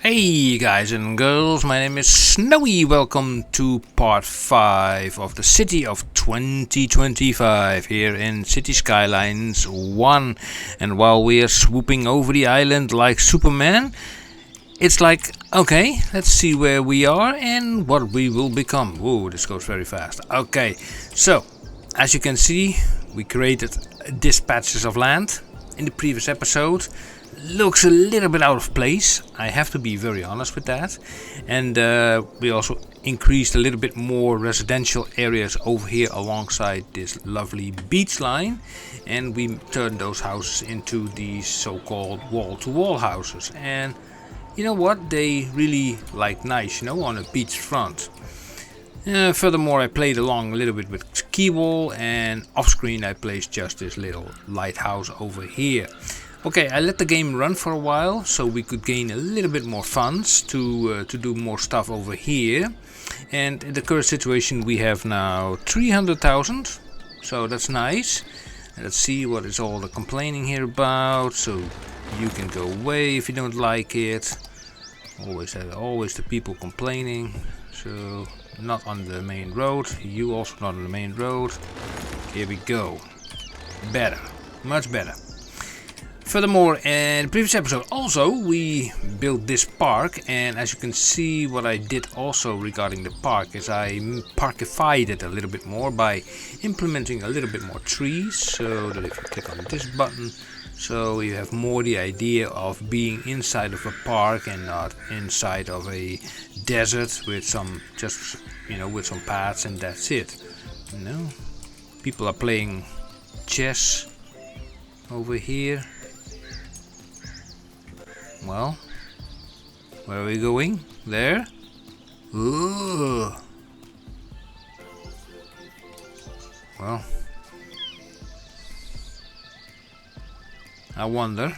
Hey guys and girls, my name is Snowy. Welcome to part 5 of the City of 2025 here in Cities Skylines 1. And while we are swooping over the island like Superman, it's like, okay, let's see where we are and what we will become. Whoa, this goes very fast. Okay, so as you can see, we created dispatches of land in the previous episode. Looks a little bit out of place, I have to be very honest with that. And we also increased a little bit more residential areas over here alongside this lovely beach line, and we turned those houses into these so-called wall-to-wall houses. And you know what, they really like nice, on a beach front. Furthermore, I played along a little bit with ski wall, and off screen I placed just this little lighthouse over here. Okay, I let the game run for a while so we could gain a little bit more funds to do more stuff over here. And in the current situation we have now 300,000, so that's nice. And let's see what is all the complaining here about. So you can go away if you don't like it. Always the people complaining. So not on the main road. You also not on the main road. Here we go. Better, much better. Furthermore, in the previous episode also we built this park, and as you can see, what I did also regarding the park is I parkified it a little bit more by implementing a little bit more trees, so that if you click on this button, so you have more the idea of being inside of a park and not inside of a desert with some with some paths and that's it. People are playing chess over here. Well, where are we going? There? Ooh. Well, I wonder.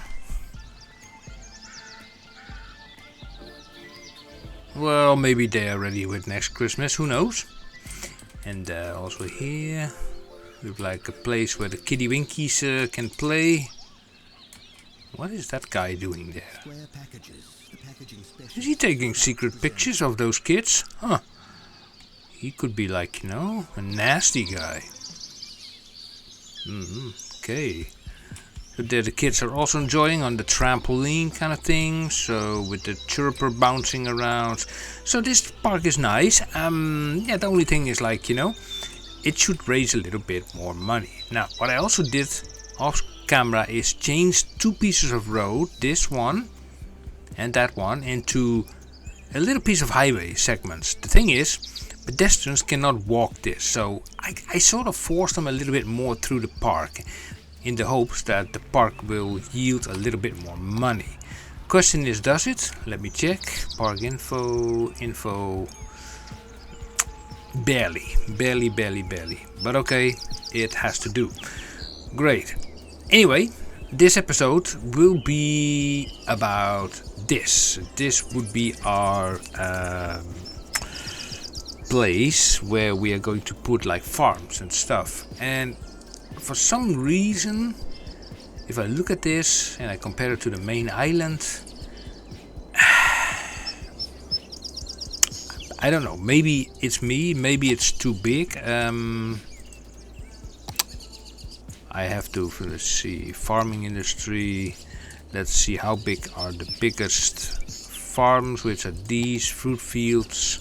Well, maybe they are ready with next Christmas, who knows? And also here, we have like a place where the Kitty Winkies can play. What is that guy doing there? Is he taking secret pictures of those kids? Huh. He could be like, a nasty guy. Okay. So there the kids are also enjoying on the trampoline kind of thing. So with the chirper bouncing around. So this park is nice. The only thing is it should raise a little bit more money. Now, what I also did off camera is change two pieces of road, this one and that one, into a little piece of highway segments. The thing is, pedestrians cannot walk this, so I sort of forced them a little bit more through the park in the hopes that the park will yield a little bit more money. Question is, does it? Let me check. Park info. Barely. But okay, it has to do. Great. Anyway, this episode will be about this. This would be our place where we are going to put like farms and stuff. And for some reason, if I look at this and I compare it to the main island, I don't know, maybe it's me, maybe it's too big. I have to, let's see, farming industry. Let's see how big are the biggest farms, which are these fruit fields.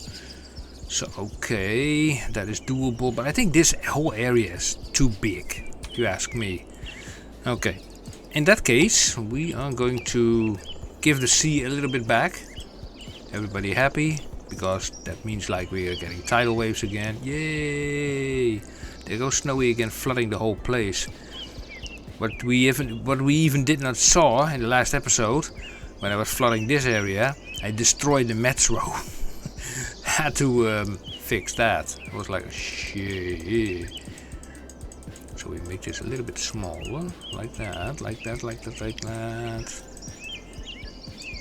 So okay, that is doable, but I think this whole area is too big, if you ask me. Okay, in that case, we are going to give the sea a little bit back. Everybody happy? Because that means like we are getting tidal waves again. Yay! There goes Snowy again, flooding the whole place. What we even did not saw in the last episode, when I was flooding this area, I destroyed the metro. Had to fix that. It was like shit. So we make this a little bit smaller, like that.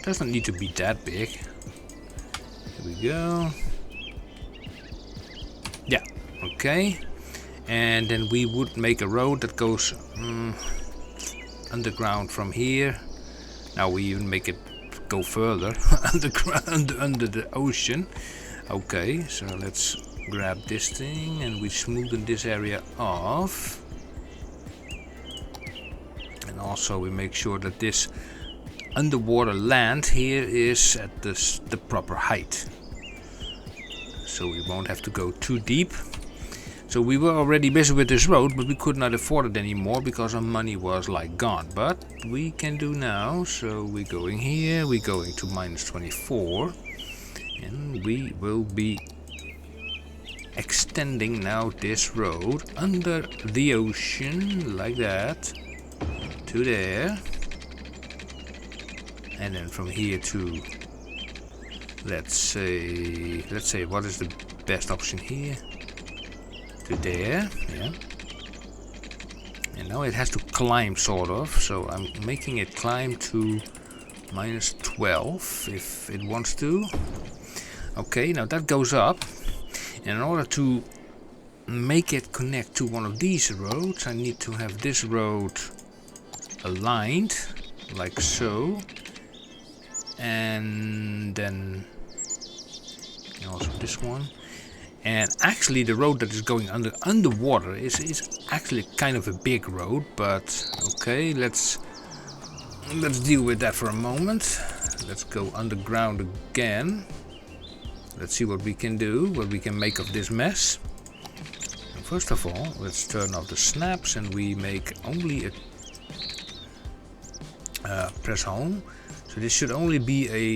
Doesn't need to be that big. Here we go. Yeah. Okay. And then we would make a road that goes underground from here. Now we even make it go further underground, under the ocean. Okay, so let's grab this thing and we smoothen this area off. And also we make sure that this underwater land here is at the proper height. So we won't have to go too deep. So we were already busy with this road, but we could not afford it anymore because our money was like gone. But we can do now. So we're going here, we're going to -24. And we will be extending now this road under the ocean like that to there. And then from here to, let's say what is the best option here? To there, yeah. And now it has to climb sort of, so I'm making it climb to -12 if it wants to. Okay, now that goes up. And in order to make it connect to one of these roads, I need to have this road aligned like so. And then also this one. And actually the road that is going underwater is actually kind of a big road, but okay, let's deal with that for a moment. Let's go underground again. Let's see what we can do, what we can make of this mess. And first of all, let's turn off the snaps and we make only a press home. So this should only be a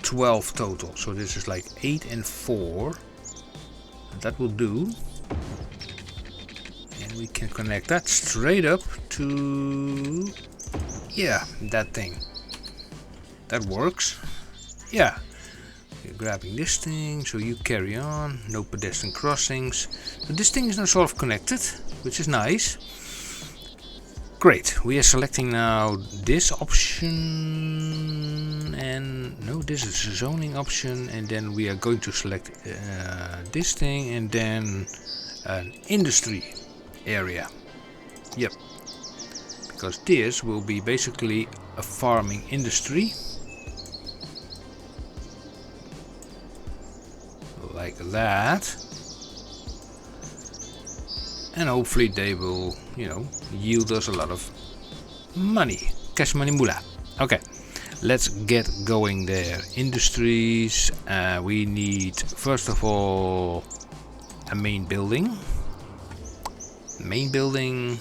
12 total. So this is like 8 and 4. That will do. And we can connect that straight up to, yeah, that thing. That works. Yeah. You're grabbing this thing, so you carry on. No pedestrian crossings. So this thing is now sort of connected, which is nice. Great. We are selecting now this option, and no, this is a zoning option, and then we are going to select this thing, and then an industry area. Yep. Because this will be basically a farming industry. Like that. And hopefully they will, you know, yield us a lot of money. Cash money moolah. Okay, let's get going there. Industries. We need, first of all, a main building. Main building.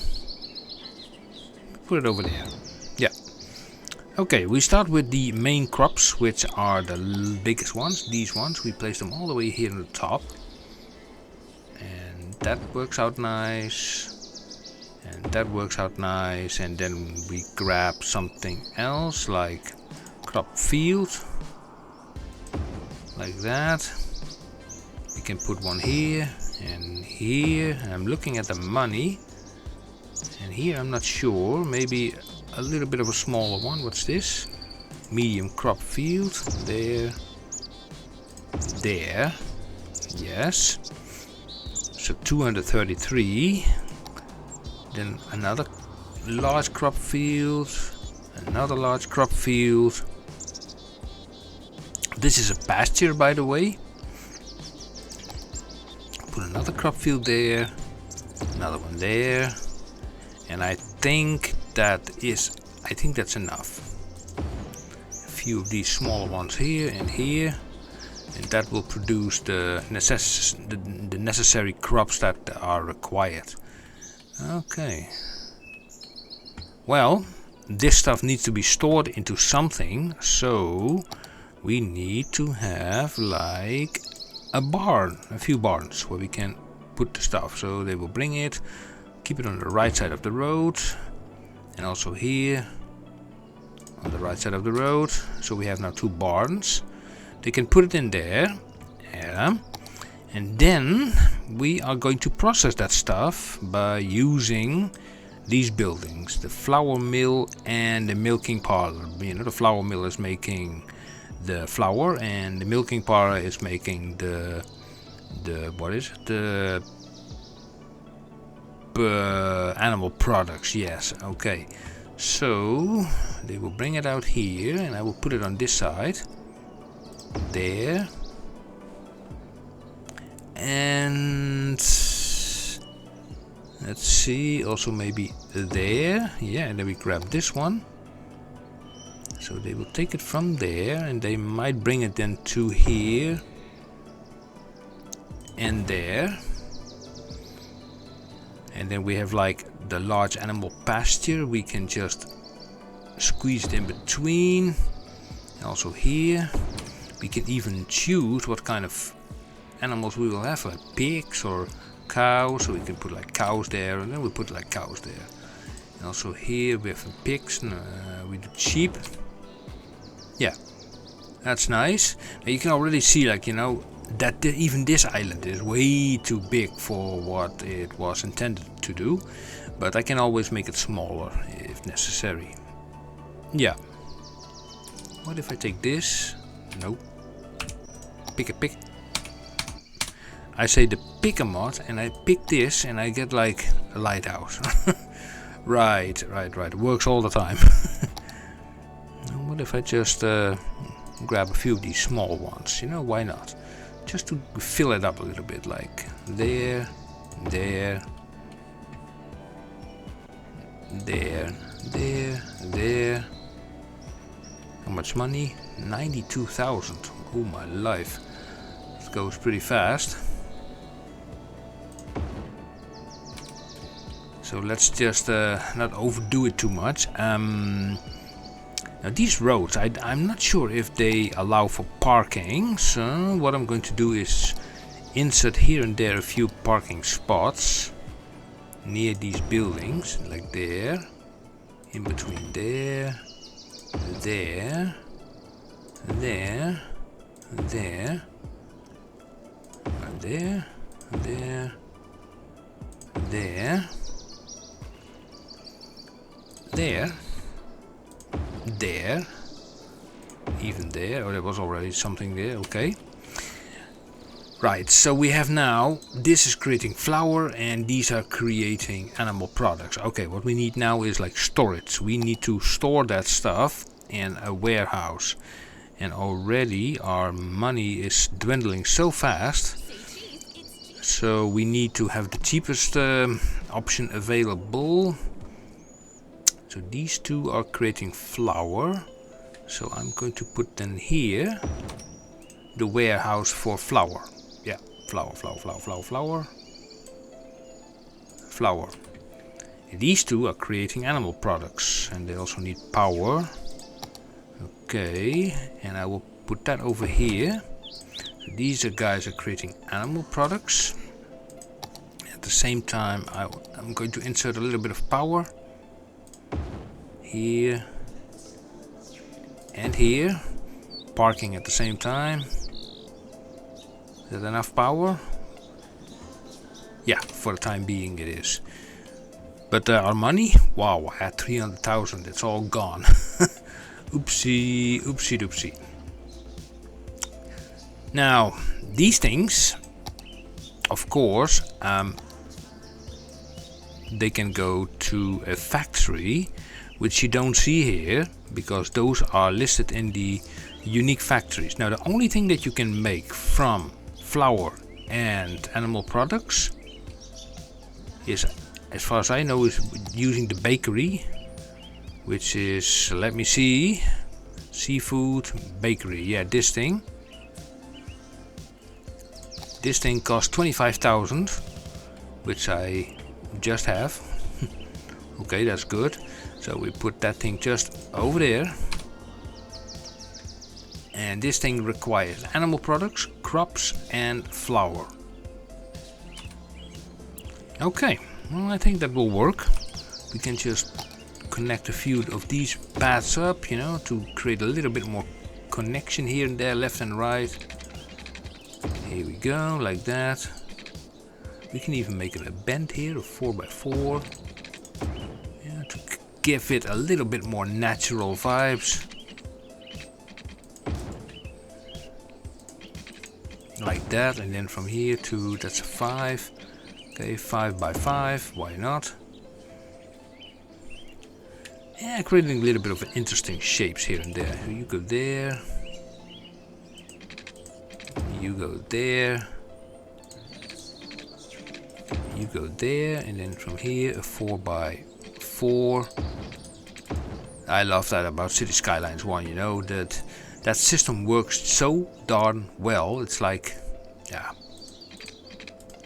Put it over there. Yeah. Okay, we start with the main crops, which are the biggest ones. These ones, we place them all the way here on the top. And that works out nice. And that works out nice. And then we grab something else, like crop field. Like that. We can put one here and here. I'm looking at the money. And here I'm not sure, maybe a little bit of a smaller one. What's this? Medium crop field. There. There. Yes. So 233. Then another large crop field. Another large crop field. This is a pasture, by the way. Put another crop field there. Another one there. And I think that's enough. A few of these smaller ones here and here, and that will produce the necessary crops that are required. Okay. Well, this stuff needs to be stored into something, so we need to have like a barn, a few barns where we can put the stuff. So they will bring it. Keep it on the right side of the road, and also here on the right side of the road. So we have now two barns. They can put it in there, yeah. And then we are going to process that stuff by using these buildings, the flour mill and the milking parlor. You know, the flour mill is making the flour, and the milking parlor is making the what is it? The animal products. Yes, okay. So they will bring it out here, and I will put it on this side. There. And let's see, also maybe there. Yeah, and then we grab this one. So they will take it from there, and they might bring it then to here and there. And then we have like the large animal pasture. We can just squeeze it in between. Also here. We can even choose what kind of animals we will have, like pigs or cows. So we can put like cows there, and then we put like cows there. And also here we have some pigs. We do sheep. Yeah, that's nice. Now you can already see, like, you know, that even this island is way too big for what it was intended to do. But I can always make it smaller if necessary. Yeah. What if I take this? Nope. Pick a pick. I say the pick a mod, and I pick this, and I get like a lighthouse. Right. It works all the time. What if I just grab a few of these small ones? You know, why not? Just to fill it up a little bit, like there. How much money? 92,000. Oh my life. It goes pretty fast. So let's just not overdo it too much. Now these roads, I'm not sure if they allow for parking, so what I'm going to do is insert here and there a few parking spots near these buildings, like there, in between there, there, there, there, there, there, there, there, there, even there. Oh, there was already something there. Okay. Right, so we have now, this is creating flour and these are creating animal products. Okay, what we need now is like storage. We need to store that stuff in a warehouse. And already our money is dwindling so fast. So we need to have the cheapest option available. So these two are creating flour. So I'm going to put then here the warehouse for flour. Yeah, flour. And these two are creating animal products, and they also need power. Okay, and I will put that over here. So these guys are creating animal products. At the same time, I'm going to insert a little bit of power. Here and here. Parking at the same time. Is that enough power? Yeah, for the time being it is. But our money? Wow, I had 300,000. It's all gone. Oopsie doopsie. Now, these things, of course, they can go to a factory, which you don't see here, because those are listed in the unique factories. Now, the only thing that you can make from flour and animal products is, as far as I know, is using the bakery, which is, let me see, seafood bakery. Yeah, this thing costs 25,000, which I just have. Okay, that's good. So we put that thing just over there. And this thing requires animal products, crops, and flour. Okay, well, I think that will work. We can just connect a few of these paths up, you know, to create a little bit more connection here and there, left and right. Here we go, like that. We can even make it a bend here, a 4x4. Yeah, to give it a little bit more natural vibes. Like that, and then from here to, that's a 5. Okay, 5x5, why not? Yeah, creating a little bit of interesting shapes here and there. So you go there. You go there. You go there, and then from here a 4x4. I love that about Cities Skylines 1, you know, that system works so darn well. It's like, yeah,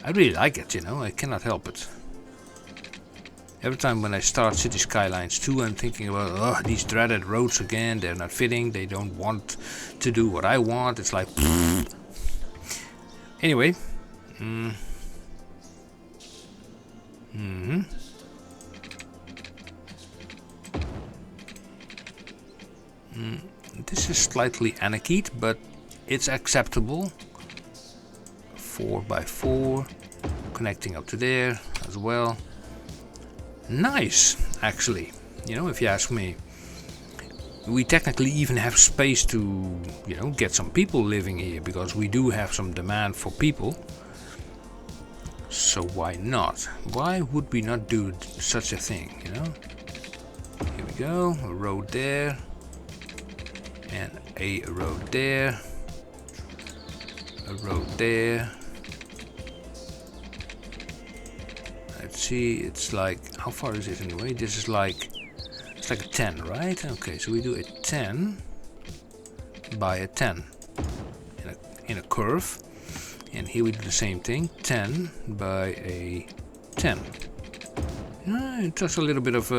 I really like it, you know, I cannot help it. Every time when I start Cities Skylines 2, I'm thinking about, oh, these dreaded roads again, they're not fitting, they don't want to do what I want. It's like, anyway. This is slightly anarchied, but it's acceptable. 4x4, connecting up to there as well. Nice, actually, you know, if you ask me. We technically even have space to, you know, get some people living here, because we do have some demand for people. So why not? Why would we not do such a thing, you know? Here we go, a road there. And a road there. A road there. Let's see, it's like, how far is it anyway? This is like, it's like a 10, right? Okay, so we do a 10 by a 10 in a curve. And here we do the same thing, 10 by a 10. Just a little bit of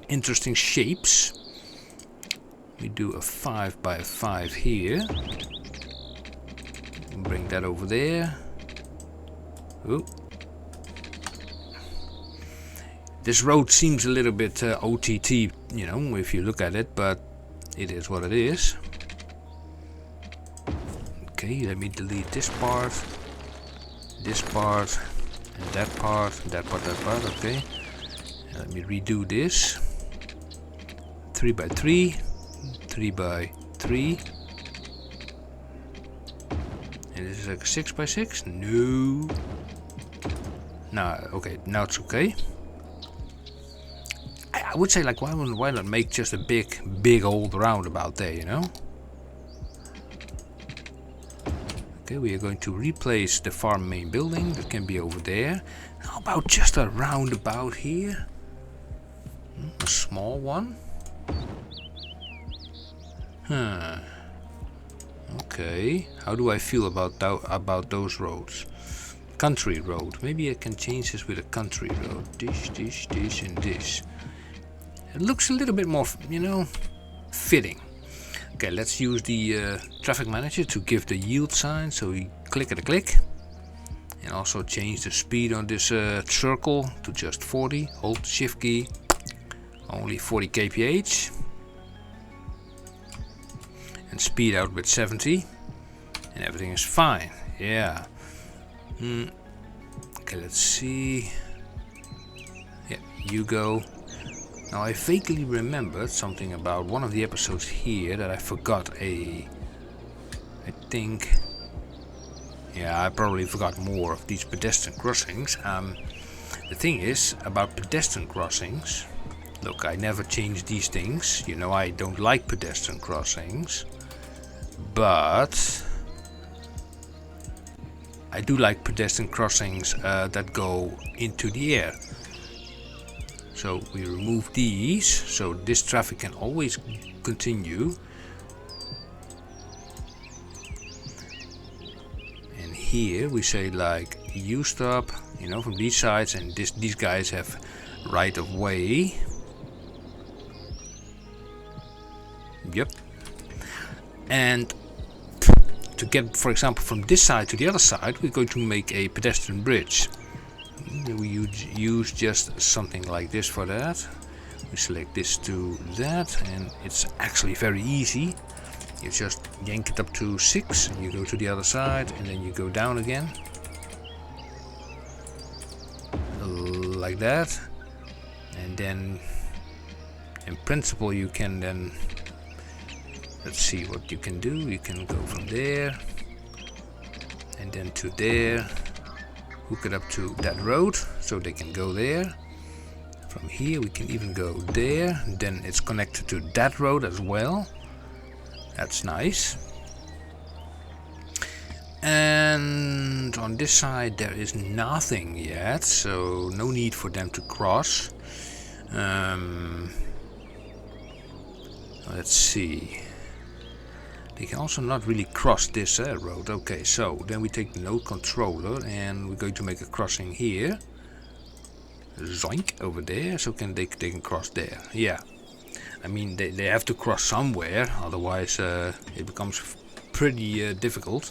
interesting shapes. We do a 5 by a 5 here. Bring that over there. Ooh. This road seems a little bit OTT, you know, if you look at it, but it is what it is. Okay, let me delete this part, and that part, that part, okay. And let me redo this. 3x3, 3x3. And this is like a 6x6? No. Nah, okay, now it's okay. I would say, like, why not make just a big old roundabout there, you know? Okay, we are going to replace the farm main building. That can be over there. How about just a roundabout here? A small one? Huh. Okay. How do I feel about those roads? Country road. Maybe I can change this with a country road. This, and this. It looks a little bit more, you know, fitting. Okay, let's use the traffic manager to give the yield sign. So we click at a click. And also change the speed on this circle to just 40. Hold the shift key. Only 40 kph. And speed out with 70. And everything is fine. Yeah. Okay, let's see. Yeah, you go. Now I vaguely remembered something about one of the episodes here that I forgot I think. Yeah, I probably forgot more of these pedestrian crossings. The thing is about pedestrian crossings. Look, I never change these things. You know, I don't like pedestrian crossings. But I do like pedestrian crossings that go into the air. So we remove these, so this traffic can always continue. And here we say, like, you stop, you know, from these sides, and these guys have right of way. Yep. And to get, for example, from this side to the other side, we're going to make a pedestrian bridge. We use just something like this for that. We select this to that, and it's actually very easy. You just yank it up to 6, and you go to the other side, and then you go down again. Like that. And then, in principle, you can then, let's see what you can do. You can go from there, and then to there. Hook it up to that road, so they can go there. From here we can even go there, then it's connected to that road as well. That's nice. And on this side there is nothing yet, so no need for them to cross. Let's see. They can also not really cross this road. Okay, so then we take the node controller and we're going to make a crossing here. Zoink, over there, so they can cross there. Yeah, I mean they have to cross somewhere, otherwise it becomes pretty difficult.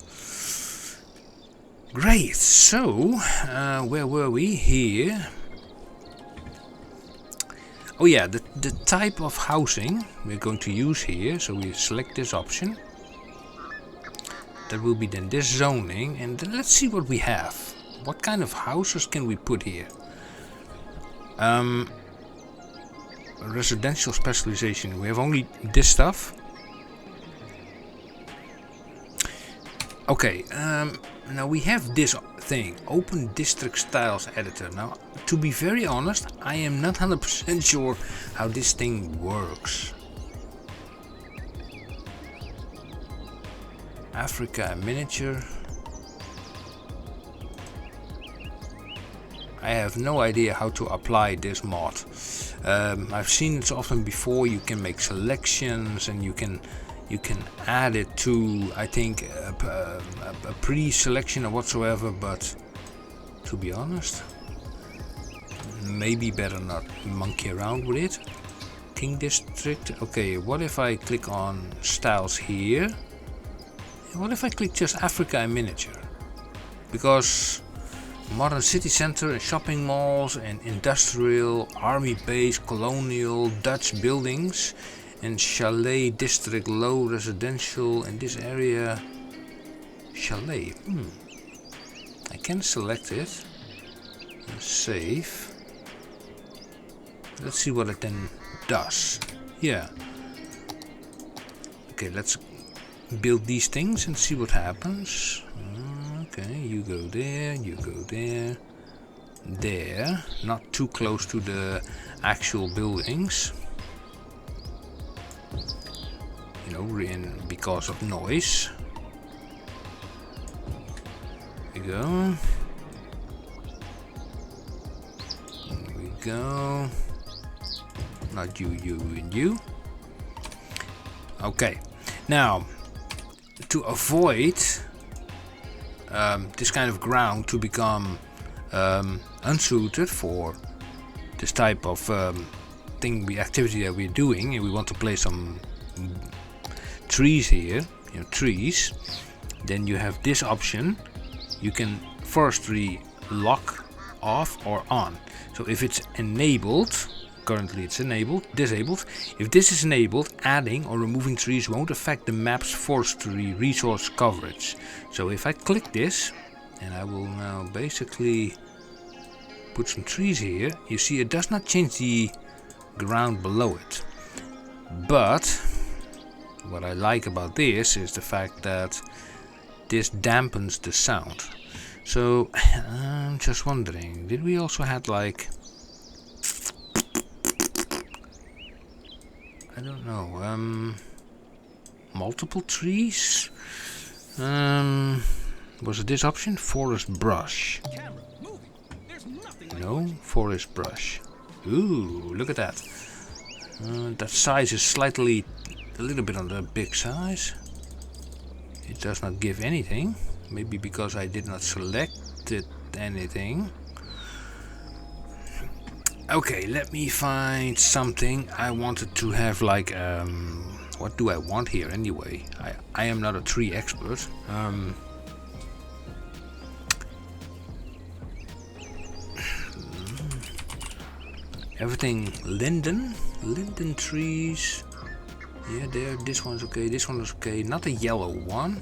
Great, so where were we? Here. Oh yeah, the type of housing we're going to use here, so we select this option. That will be then this zoning, and then let's see what we have. What kind of houses can we put here? Residential specialization, we have only this stuff. Okay, now we have this thing, Open District Styles Editor. Now, to be very honest, I am not 100% sure how this thing works. Africa miniature. I have no idea how to apply this mod. I've seen it often before. You can make selections and you can add it to, I think, a pre-selection or whatsoever, but to be honest, maybe better not monkey around with it. King District. Okay, what if I click on styles here? And what if I click just Africa and miniature? Because modern city center and shopping malls and industrial, army base, colonial, Dutch buildings, and chalet district, low residential in this area. Chalet. I can select it and save. Let's see what it then does. Yeah. Okay, let's build these things and see what happens. Okay, you go there, you go there. There. Not too close to the actual buildings. You know, because of noise. There we go. There we go. Not you, you, and you. Okay. Now, to avoid this kind of ground to become unsuited for this type of activity that we're doing, and we want to place some trees here, trees, then you have this option. You can forestry lock off or on. So if it's enabled, currently it's disabled. If this is enabled, adding or removing trees won't affect the map's forestry resource coverage. So if I click this, and I will now basically put some trees here, you see it does not change the ground below it. But what I like about this is the fact that this dampens the sound. So I'm just wondering, did we also had like, I don't know, multiple trees? Was it this option? Forest brush. No, forest brush. Ooh, look at that. That size is slightly, a little bit on the big size. It does not give anything. Maybe because I did not select anything. Okay, let me find something. I wanted to have like, what do I want here anyway? I am not a tree expert. Everything linden trees. Yeah, there. This one's okay. This one is okay. Not a yellow one.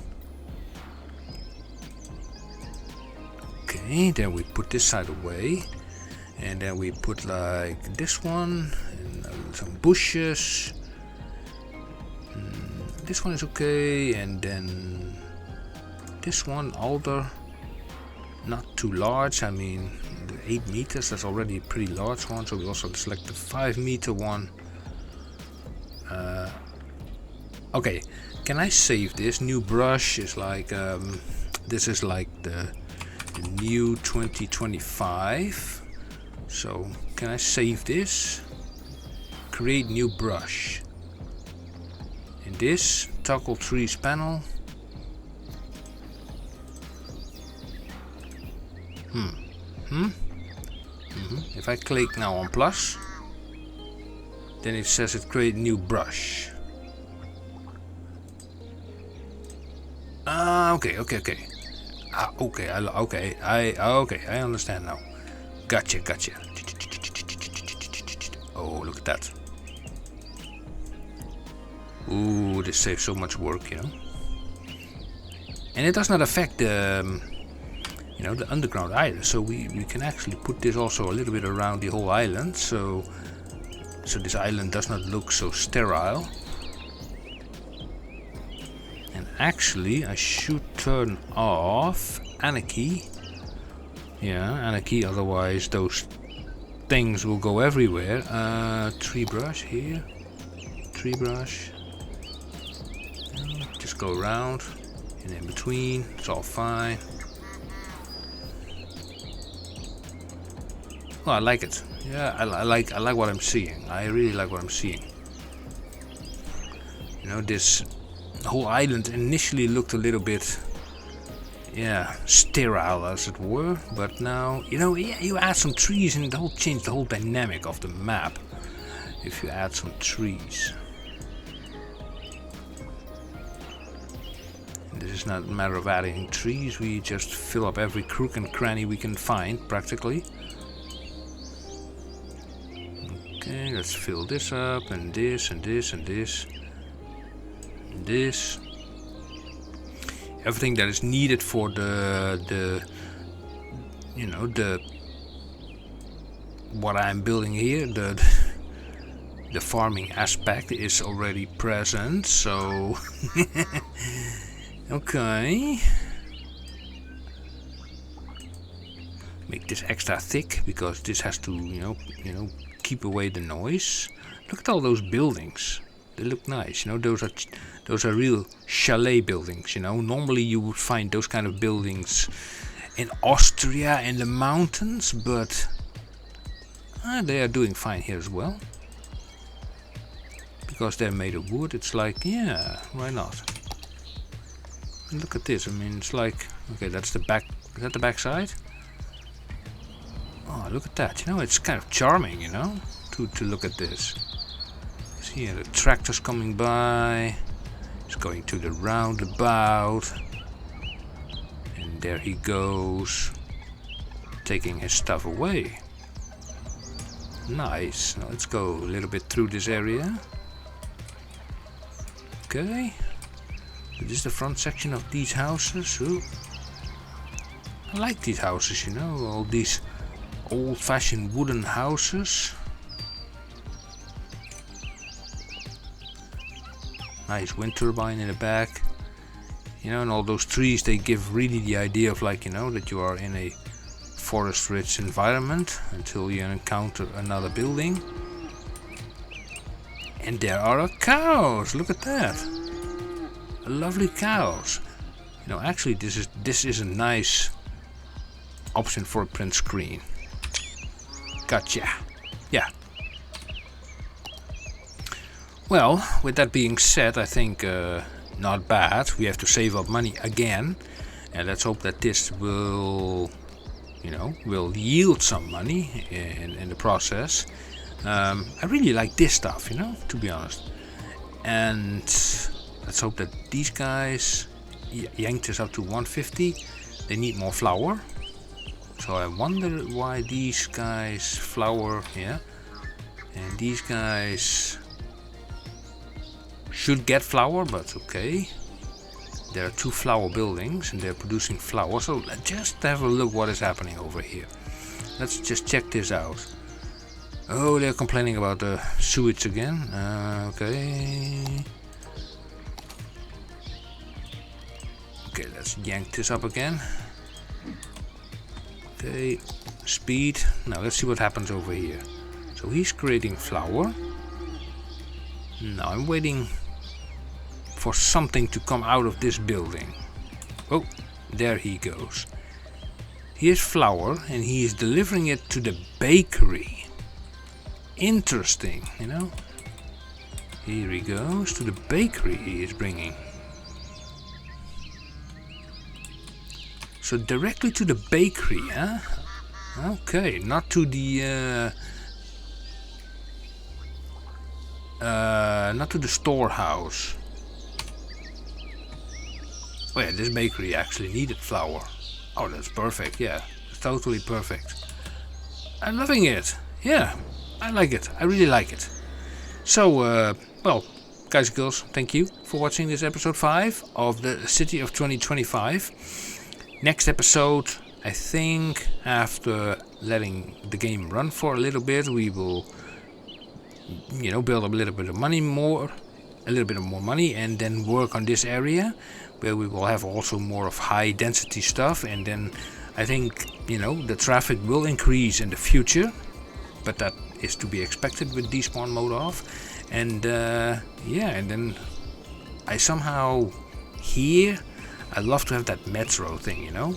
Okay, then we put this side away, and then we put like this one and some bushes. This one is okay, and then this one alder. Not too large. I mean, 8 meters. That's already a pretty large one. So we also select the 5 meter one. Okay, can I save this? New brush is like this is like the new 2025. So can I save this? Create new brush. In this toggle trees panel. If I click now on plus, then it says it create new brush. Okay. I understand now. Gotcha. Oh, look at that. Ooh, this saves so much work, you know. And it does not affect the, you know, the underground either. So we can actually put this also a little bit around the whole island. So this island does not look so sterile. And actually, I should turn off anarchy. Yeah, anarchy. Otherwise, those things will go everywhere. Tree brush here. Tree brush. Just go around and in between. It's all fine. Well, I like it. Yeah, I like what I'm seeing. I really like what I'm seeing. You know, this whole island initially looked a little bit, yeah, sterile as it were. But now, you know, yeah, you add some trees and it'll change the whole dynamic of the map. If you add some trees. And this is not a matter of adding trees. We just fill up every crook and cranny we can find, practically. Okay, let's fill this up, and this, and this, and this, and this. Everything that is needed for the you know, the what I'm building here, the farming aspect is already present. So okay, make this extra thick because this has to, you know, keep away the noise. Look at all those buildings. They look nice, you know. Those are real chalet buildings, you know. Normally you would find those kind of buildings in Austria in the mountains, but they are doing fine here as well. Because they're made of wood, it's like, yeah, why not? And look at this. I mean, it's like, okay, that's the back. Is that the back side? Oh, look at that. You know, it's kind of charming, you know, to look at this. See here, the tractor's coming by. He's going to the roundabout. And there he goes, taking his stuff away. Nice. Now let's go a little bit through this area. Okay. This is the front section of these houses. Ooh. I like these houses, you know, all these old-fashioned wooden houses. Nice wind turbine in the back. You know, and all those trees, they give really the idea of, like, you know, that you are in a forest-rich environment until you encounter another building. And there are cows. Look at that. Lovely cows. You know, actually, this is a nice option for a print screen. Gotcha. Yeah. Well, with that being said, I think not bad. We have to save up money again, and let's hope that this will, you know, will yield some money in the process. I really like this stuff, you know, to be honest. And let's hope that these guys yanked us up to 150. They need more flour. So I wonder why these guys flour, yeah. And these guys should get flour, but okay. There are 2 flour buildings and they're producing flour. So let's just have a look what is happening over here. Let's just check this out. Oh, they're complaining about the sewage again. Okay. Okay, let's yank this up again. Okay, speed. Now let's see what happens over here. So he's creating flour. Now I'm waiting for something to come out of this building. Oh, there he goes. Here's flour and he is delivering it to the bakery. Interesting, you know. Here he goes to the bakery he is bringing. So directly to the bakery, huh? Okay, not to the storehouse. Oh yeah, this bakery actually needed flour. Oh, that's perfect. Yeah, it's totally perfect. I'm loving it. Yeah, I like it. I really like it. So, well, guys and girls, thank you for watching this episode 5 of the City of 2025. Next episode, I think after letting the game run for a little bit, we will, you know, build up a little bit of money more, and then work on this area where we will have also more of high density stuff. And then I think, you know, the traffic will increase in the future, but that is to be expected with despawn mode off. And yeah, and then I somehow here I'd love to have that metro thing, you know,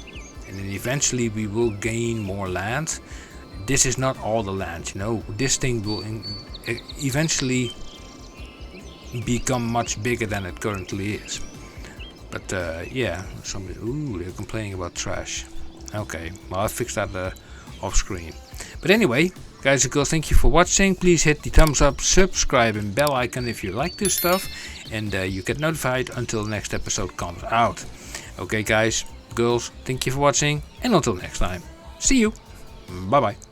and then eventually we will gain more land. This is not all the land, you know. This thing will eventually become much bigger than it currently is. But yeah, somebody, ooh, they're complaining about trash. Okay, well, I'll fix that off screen. But anyway, guys and girls, thank you for watching. Please hit the thumbs up, subscribe and bell icon if you like this stuff, and you get notified until the next episode comes out. Okay guys, girls, thank you for watching, and until next time, see you, bye bye.